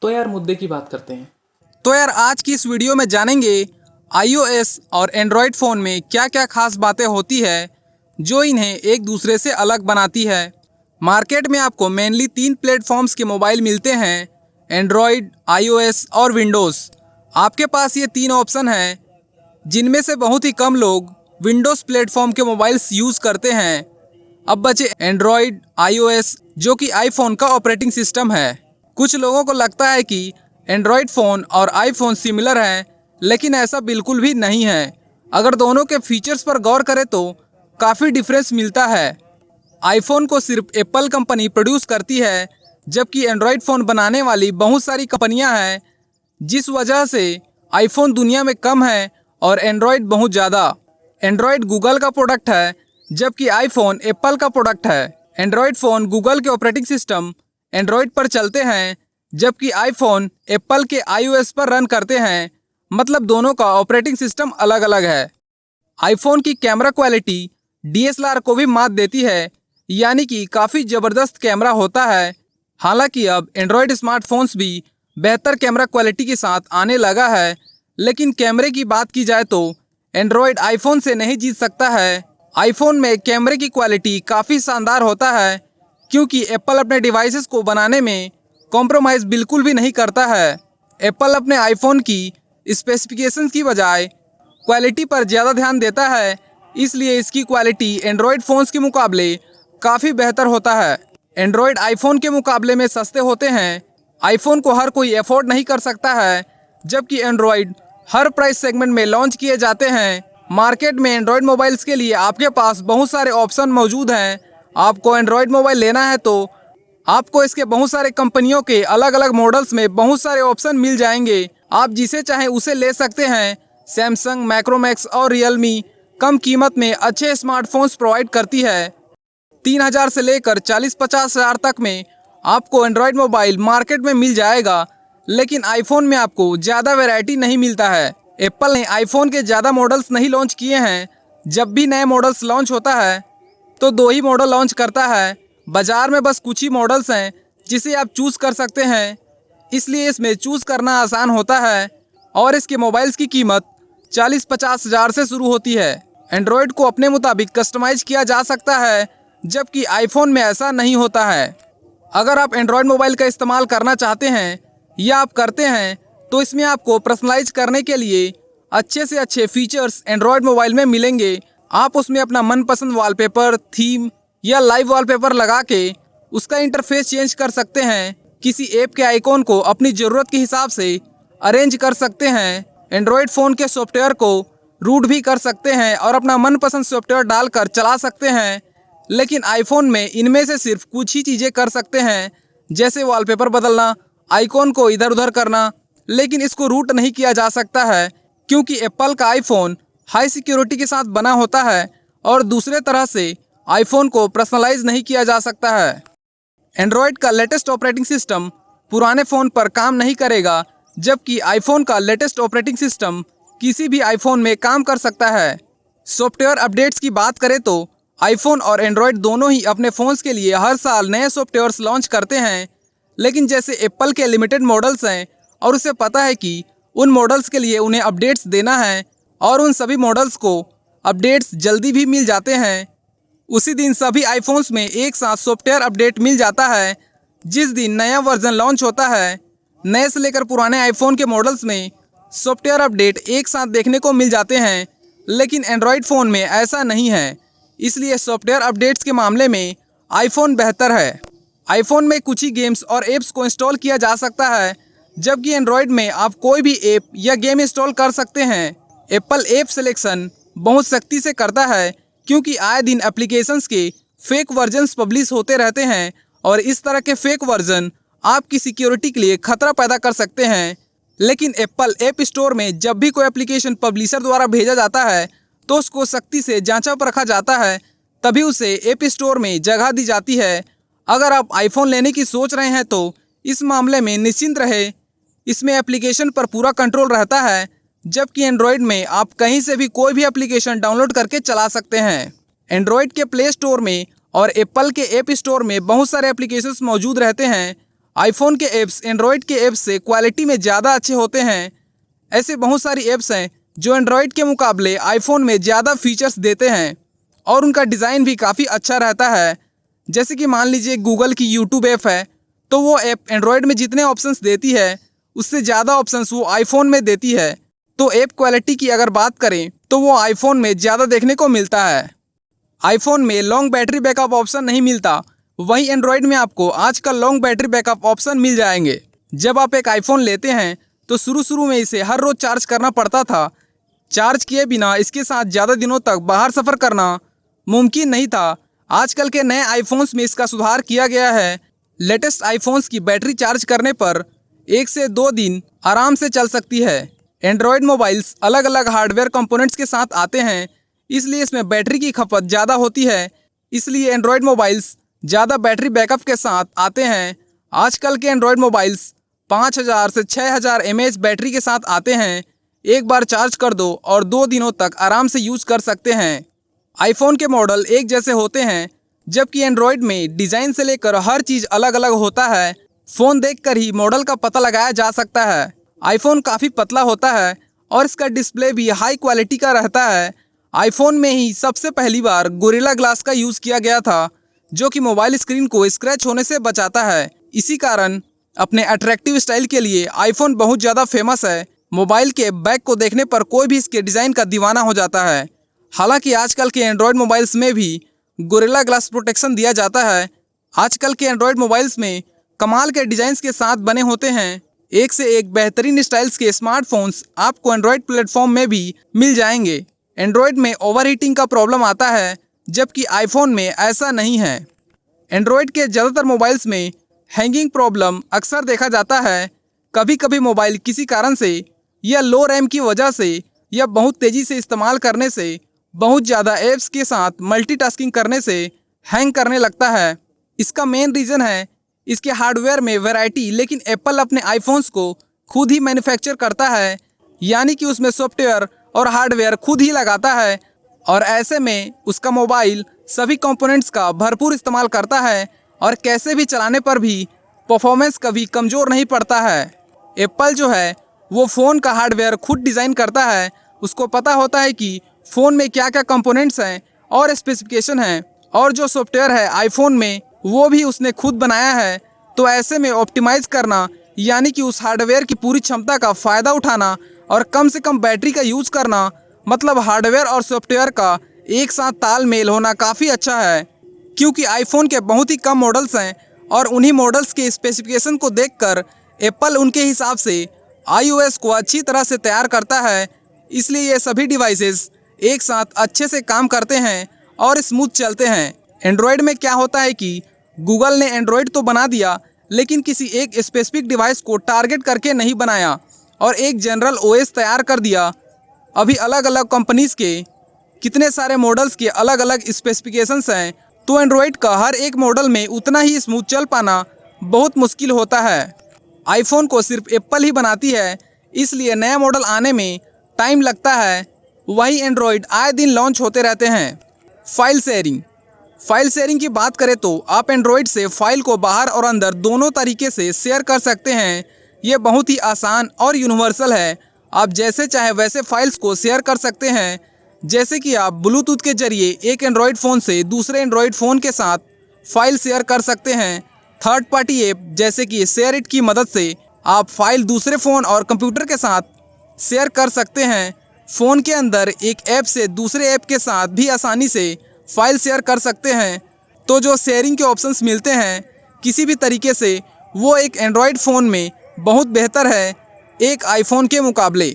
तो यार मुद्दे की बात करते हैं। तो यार आज की इस वीडियो में जानेंगे iOS और एंड्रॉयड फ़ोन में क्या क्या खास बातें होती है जो इन्हें एक दूसरे से अलग बनाती है। मार्केट में आपको मेनली 3 प्लेटफॉर्म्स के मोबाइल मिलते हैं, एंड्रॉयड, iOS और विंडोज़। आपके पास ये 3 ऑप्शन हैं जिनमें से बहुत ही कम लोग विंडोज़ प्लेटफॉर्म के मोबाइल्स यूज़ करते हैं। अब बचे एंड्रॉयड, iOS जो कि आईफोन का ऑपरेटिंग सिस्टम है। कुछ लोगों को लगता है कि एंड्रॉयड फ़ोन और आईफोन सिमिलर हैं, लेकिन ऐसा बिल्कुल भी नहीं है। अगर दोनों के फीचर्स पर गौर करें तो काफ़ी डिफरेंस मिलता है। आईफोन को सिर्फ एप्पल कंपनी प्रोड्यूस करती है, जबकि एंड्रॉयड फ़ोन बनाने वाली बहुत सारी कंपनियां हैं, जिस वजह से आईफोन दुनिया में कम है और एंड्रॉयड बहुत ज़्यादा। एंड्रॉयड गूगल का प्रोडक्ट है, जबकि आईफोन एप्पल का प्रोडक्ट है। एंड्रॉयड फ़ोन गूगल के ऑपरेटिंग सिस्टम एंड्रॉयड पर चलते हैं, जबकि आईफोन एप्पल के iOS पर रन करते हैं। मतलब दोनों का ऑपरेटिंग सिस्टम अलग अलग है। आईफोन की कैमरा क्वालिटी DSLR को भी मात देती है, यानी कि काफ़ी ज़बरदस्त कैमरा होता है। हालांकि अब एंड्रॉयड स्मार्टफोन्स भी बेहतर कैमरा क्वालिटी के साथ आने लगा है, लेकिन कैमरे की बात की जाए तो एंड्रॉयड आईफोन से नहीं जीत सकता है। आईफोन में कैमरे की क्वालिटी काफ़ी शानदार होता है, क्योंकि एप्पल अपने डिवाइसेस को बनाने में कॉम्प्रोमाइज़ बिल्कुल भी नहीं करता है। एप्पल अपने आईफोन की स्पेसिफिकेशंस की बजाय क्वालिटी पर ज़्यादा ध्यान देता है, इसलिए इसकी क्वालिटी एंड्रॉयड फ़ोन्स के मुकाबले काफ़ी बेहतर होता है। एंड्रॉयड आईफोन के मुकाबले में सस्ते होते हैं। आईफोन को हर कोई अफोर्ड नहीं कर सकता है, जबकि एंड्रॉयड हर प्राइस सेगमेंट में लॉन्च किए जाते हैं। मार्केट में एंड्रॉयड मोबाइल्स के लिए आपके पास बहुत सारे ऑप्शन मौजूद हैं। आपको एंड्रॉयड मोबाइल लेना है तो आपको इसके बहुत सारे कंपनियों के अलग अलग मॉडल्स में बहुत सारे ऑप्शन मिल जाएंगे। आप जिसे चाहें उसे ले सकते हैं। सैमसंग, माइक्रोमैक्स और रियलमी कम कीमत में अच्छे स्मार्टफोन्स प्रोवाइड करती है। 3,000 से लेकर 40-50 हज़ार तक में आपको एंड्रॉयड मोबाइल मार्केट में मिल जाएगा, लेकिन आईफोन में आपको ज़्यादा वैरायटी नहीं मिलता है। एप्पल ने आईफोन के ज़्यादा मॉडल्स नहीं लॉन्च किए हैं। जब भी नए मॉडल्स लॉन्च होता है तो 2 ही मॉडल लॉन्च करता है। बाजार में बस कुछ ही मॉडल्स हैं जिसे आप चूज़ कर सकते हैं, इसलिए इसमें चूज़ करना आसान होता है और इसके मोबाइल्स की कीमत 40-50 हज़ार से शुरू होती है। एंड्रॉयड को अपने मुताबिक कस्टमाइज किया जा सकता है, जबकि आईफोन में ऐसा नहीं होता है। अगर आप एंड्रॉयड मोबाइल का इस्तेमाल करना चाहते हैं या आप करते हैं तो इसमें आपको पर्सनलाइज करने के लिए अच्छे से अच्छे फीचर्स एंड्रॉयड मोबाइल में मिलेंगे। आप उसमें अपना मनपसंद वॉलपेपर, थीम या लाइव वॉलपेपर लगा के उसका इंटरफेस चेंज कर सकते हैं। किसी ऐप के आइकॉन को अपनी ज़रूरत के हिसाब से अरेंज कर सकते हैं। एंड्रॉयड फ़ोन के सॉफ्टवेयर को रूट भी कर सकते हैं और अपना मनपसंद सॉफ्टवेयर डालकर चला सकते हैं। लेकिन आईफोन में इनमें से सिर्फ कुछ ही चीज़ें कर सकते हैं, जैसे वॉलपेपर बदलना, आइकॉन को इधर उधर करना, लेकिन इसको रूट नहीं किया जा सकता है, क्योंकि एप्पल का आईफोन हाई सिक्योरिटी के साथ बना होता है और दूसरे तरह से आईफोन को पर्सनलाइज नहीं किया जा सकता है। एंड्रॉयड का लेटेस्ट ऑपरेटिंग सिस्टम पुराने फ़ोन पर काम नहीं करेगा, जबकि आईफोन का लेटेस्ट ऑपरेटिंग सिस्टम किसी भी आईफोन में काम कर सकता है। सॉफ्टवेयर अपडेट्स की बात करें तो आईफोन और एंड्रॉयड दोनों ही अपने फ़ोन्स के लिए हर साल नए सॉफ्टवेयर्स लॉन्च करते हैं, लेकिन जैसे एप्पल के लिमिटेड मॉडल्स हैं और उसे पता है कि उन मॉडल्स के लिए उन्हें अपडेट्स देना है और उन सभी मॉडल्स को अपडेट्स जल्दी भी मिल जाते हैं। उसी दिन सभी आईफोन्स में एक साथ सॉफ्टवेयर अपडेट मिल जाता है। जिस दिन नया वर्जन लॉन्च होता है, नए से लेकर पुराने आईफोन के मॉडल्स में सॉफ्टवेयर अपडेट एक साथ देखने को मिल जाते हैं, लेकिन एंड्रॉयड फ़ोन में ऐसा नहीं है। इसलिए सॉफ्टवेयर अपडेट्स के मामले में आईफोन बेहतर है। आईफोन में कुछ ही गेम्स और ऐप्स को इंस्टॉल किया जा सकता है, जबकि एंड्रॉयड में आप कोई भी ऐप या गेम इंस्टॉल कर सकते हैं। एप्पल ऐप सिलेक्शन बहुत सख्ती से करता है, क्योंकि आए दिन एप्लीकेशंस के फेक वर्जन्स पब्लिश होते रहते हैं और इस तरह के फेक वर्जन आपकी सिक्योरिटी के लिए खतरा पैदा कर सकते हैं। लेकिन एप्पल ऐप स्टोर में जब भी कोई एप्लीकेशन पब्लिशर द्वारा भेजा जाता है तो उसको सख्ती से जांचा पर रखा जाता है, तभी उसे ऐप स्टोर में जगह दी जाती है। अगर आप आईफोन लेने की सोच रहे हैं तो इस मामले में निश्चिंत रहे, इसमें एप्लीकेशन पर पूरा कंट्रोल रहता है, जबकि एंड्रॉयड में आप कहीं से भी कोई भी एप्लीकेशन डाउनलोड करके चला सकते हैं। एंड्रॉयड के प्ले स्टोर में और एप्पल के ऐप स्टोर में बहुत सारे एप्लीकेशंस मौजूद रहते हैं। आईफोन के ऐप्स एंड्रॉयड के ऐप्स से क्वालिटी में ज़्यादा अच्छे होते हैं। ऐसे बहुत सारी ऐप्स हैं जो एंड्रॉयड के मुकाबले आईफोन में ज़्यादा फीचर्स देते हैं और उनका डिज़ाइन भी काफ़ी अच्छा रहता है। जैसे कि मान लीजिए गूगल की यूट्यूब ऐप है, तो वो ऐप एंड्रॉयड में जितने ऑप्शंस देती है उससे ज़्यादा ऑप्शंस वो आईफोन में देती है। तो ऐप क्वालिटी की अगर बात करें तो वो आईफोन में ज़्यादा देखने को मिलता है। आईफोन में लॉन्ग बैटरी बैकअप ऑप्शन नहीं मिलता, वहीं एंड्रॉयड में आपको आजकल लॉन्ग बैटरी बैकअप ऑप्शन मिल जाएंगे। जब आप एक आईफोन लेते हैं तो शुरू में इसे हर रोज़ चार्ज करना पड़ता था। चार्ज किए बिना इसके साथ ज़्यादा दिनों तक बाहर सफ़र करना मुमकिन नहीं था। आजकल के नए आईफोन्स में इसका सुधार किया गया है। लेटेस्ट आईफोन्स की बैटरी चार्ज करने पर 1 से 2 दिन आराम से चल सकती है। एंड्रॉयड मोबाइल्स अलग अलग हार्डवेयर कंपोनेंट्स के साथ आते हैं, इसलिए इसमें बैटरी की खपत ज़्यादा होती है। इसलिए एंड्रॉयड मोबाइल्स ज़्यादा बैटरी बैकअप के साथ आते हैं। आजकल के एंड्रॉयड मोबाइल्स 5000 से 6000 mAh बैटरी के साथ आते हैं। एक बार चार्ज कर दो और 2 दिनों तक आराम से यूज़ कर सकते हैं। आईफोन के मॉडल एक जैसे होते हैं, जबकि एंड्रॉयड में डिज़ाइन से लेकर हर चीज़ अलग अलग होता है। फ़ोन देखकर ही मॉडल का पता लगाया जा सकता है। आईफोन काफ़ी पतला होता है और इसका डिस्प्ले भी हाई क्वालिटी का रहता है। आईफोन में ही सबसे पहली बार गोरिल्ला ग्लास का यूज़ किया गया था, जो कि मोबाइल स्क्रीन को स्क्रैच होने से बचाता है। इसी कारण अपने अट्रैक्टिव स्टाइल के लिए आईफोन बहुत ज़्यादा फेमस है। मोबाइल के बैक को देखने पर कोई भी इसके डिज़ाइन का दीवाना हो जाता है। हालांकि आजकल के एंड्रॉयड मोबाइल्स में भी गोरिल्ला ग्लास प्रोटेक्शन दिया जाता है। आजकल के एंड्रॉयड मोबाइल्स में कमाल के डिज़ाइंस के साथ बने होते हैं। एक से एक बेहतरीन स्टाइल्स के स्मार्टफोन्स आपको एंड्रॉयड प्लेटफॉर्म में भी मिल जाएंगे। एंड्रॉयड में ओवरहीटिंग का प्रॉब्लम आता है, जबकि आईफोन में ऐसा नहीं है। एंड्रॉयड के ज़्यादातर मोबाइल्स में हैंगिंग प्रॉब्लम अक्सर देखा जाता है। कभी कभी मोबाइल किसी कारण से या लो रैम की वजह से या बहुत तेज़ी से इस्तेमाल करने से, बहुत ज़्यादा ऐप्स के साथ मल्टीटास्किंग करने से हैंग करने लगता है। इसका मेन रीज़न है इसके हार्डवेयर में वैरायटी, लेकिन एप्पल अपने आईफोन्स को खुद ही मैन्युफैक्चर करता है, यानी कि उसमें सॉफ्टवेयर और हार्डवेयर खुद ही लगाता है और ऐसे में उसका मोबाइल सभी कंपोनेंट्स का भरपूर इस्तेमाल करता है और कैसे भी चलाने पर भी परफॉर्मेंस कभी कमज़ोर नहीं पड़ता है। एप्पल जो है वो फ़ोन का हार्डवेयर खुद डिज़ाइन करता है। उसको पता होता है कि फ़ोन में क्या क्या कंपोनेंट्स हैं और स्पेसिफिकेशन हैं, और जो सॉफ्टवेयर है आईफोन में वो भी उसने खुद बनाया है। तो ऐसे में ऑप्टिमाइज़ करना, यानी कि उस हार्डवेयर की पूरी क्षमता का फ़ायदा उठाना और कम से कम बैटरी का यूज़ करना, मतलब हार्डवेयर और सॉफ्टवेयर का एक साथ तालमेल होना काफ़ी अच्छा है। क्योंकि आईफोन के बहुत ही कम मॉडल्स हैं और उन्हीं मॉडल्स के स्पेसिफिकेशन को देखकर एप्पल उनके हिसाब से iOS को अच्छी तरह से तैयार करता है। इसलिए ये सभी डिवाइसेस एक साथ अच्छे से काम करते हैं और स्मूथ चलते हैं। एंड्रॉयड में क्या होता है कि गूगल ने एंड्रॉयड तो बना दिया, लेकिन किसी एक स्पेसिफिक डिवाइस को टारगेट करके नहीं बनाया और एक जनरल ओएस तैयार कर दिया। अभी अलग अलग कंपनीज़ के कितने सारे मॉडल्स के अलग अलग स्पेसिफिकेशंस हैं, तो एंड्रॉयड का हर एक मॉडल में उतना ही स्मूथ चल पाना बहुत मुश्किल होता है। आईफोन को सिर्फ एप्पल ही बनाती है, इसलिए नया मॉडल आने में टाइम लगता है। वहीं एंड्रॉयड आए दिन लॉन्च होते रहते हैं। फाइल शेयरिंग की बात करें तो आप एंड्रॉयड से फाइल को बाहर और अंदर दोनों तरीके से शेयर कर सकते हैं। ये बहुत ही आसान और यूनिवर्सल है। आप जैसे चाहे वैसे फाइल्स को शेयर कर सकते हैं। जैसे कि आप ब्लूटूथ के जरिए एक एंड्रॉयड फ़ोन से दूसरे एंड्रॉयड फ़ोन के साथ फाइल शेयर कर सकते हैं। थर्ड पार्टी ऐप जैसे कि शेयरिट की मदद से आप फाइल दूसरे फ़ोन और कंप्यूटर के साथ शेयर कर सकते हैं। फ़ोन के अंदर एक ऐप से दूसरे ऐप के साथ भी आसानी से फाइल शेयर कर सकते हैं। तो जो शेयरिंग के ऑप्शंस मिलते हैं किसी भी तरीके से, वो एक एंड्रॉयड फ़ोन में बहुत बेहतर है एक आईफोन के मुकाबले।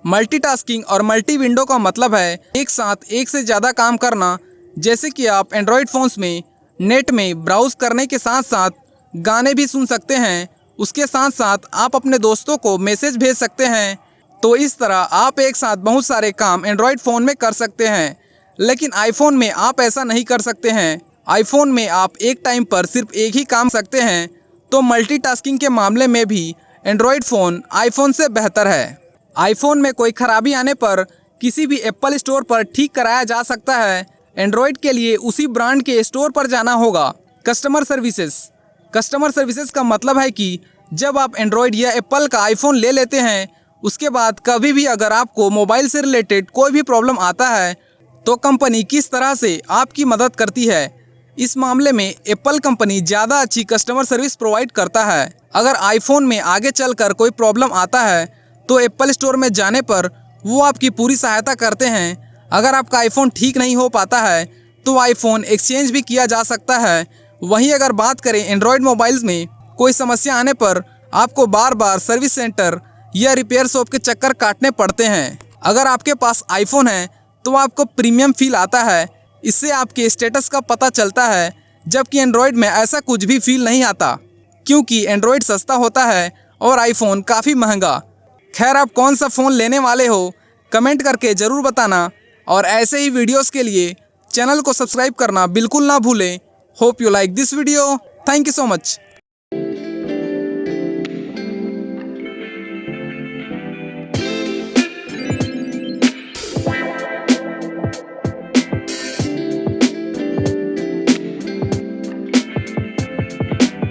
मल्टीटास्किंग और मल्टी विंडो का मतलब है एक साथ एक से ज़्यादा काम करना। जैसे कि आप एंड्रॉयड फ़ोन्स में नेट में ब्राउज़ करने के साथ साथ गाने भी सुन सकते हैं। उसके साथ साथ आप अपने दोस्तों को मैसेज भेज सकते हैं। तो इस तरह आप एक साथ बहुत सारे काम एंड्रॉयड फ़ोन में कर सकते हैं, लेकिन आईफोन में आप ऐसा नहीं कर सकते हैं। आईफोन में आप एक टाइम पर सिर्फ एक ही काम सकते हैं। तो मल्टीटास्किंग के मामले में भी एंड्रॉयड फ़ोन आईफोन से बेहतर है। आईफोन में कोई खराबी आने पर किसी भी एप्पल स्टोर पर ठीक कराया जा सकता है। एंड्रॉयड के लिए उसी ब्रांड के स्टोर पर जाना होगा। कस्टमर कस्टमर सर्विसेज का मतलब है कि जब आप एंड्रॉयड या एप्पल का आईफोन ले लेते हैं, उसके बाद कभी भी अगर आपको मोबाइल से रिलेटेड कोई भी प्रॉब्लम आता है तो कंपनी किस तरह से आपकी मदद करती है। इस मामले में एप्पल कंपनी ज़्यादा अच्छी कस्टमर सर्विस प्रोवाइड करता है। अगर आईफोन में आगे चलकर कोई प्रॉब्लम आता है तो एप्पल स्टोर में जाने पर वो आपकी पूरी सहायता करते हैं। अगर आपका आईफोन ठीक नहीं हो पाता है तो आईफोन एक्सचेंज भी किया जा सकता है। वहीं अगर बात करें एंड्रॉयड मोबाइल्स में कोई समस्या आने पर आपको बार बार सर्विस सेंटर या रिपेयर शॉप के चक्कर काटने पड़ते हैं। अगर आपके पास आईफोन है तो आपको प्रीमियम फील आता है, इससे आपके स्टेटस का पता चलता है, जबकि एंड्रॉयड में ऐसा कुछ भी फील नहीं आता क्योंकि एंड्रॉयड सस्ता होता है और आईफोन काफ़ी महंगा। खैर, आप कौन सा फ़ोन लेने वाले हो कमेंट करके ज़रूर बताना और ऐसे ही वीडियोस के लिए चैनल को सब्सक्राइब करना बिल्कुल ना भूलें। Hope you like this video. Thank you so much.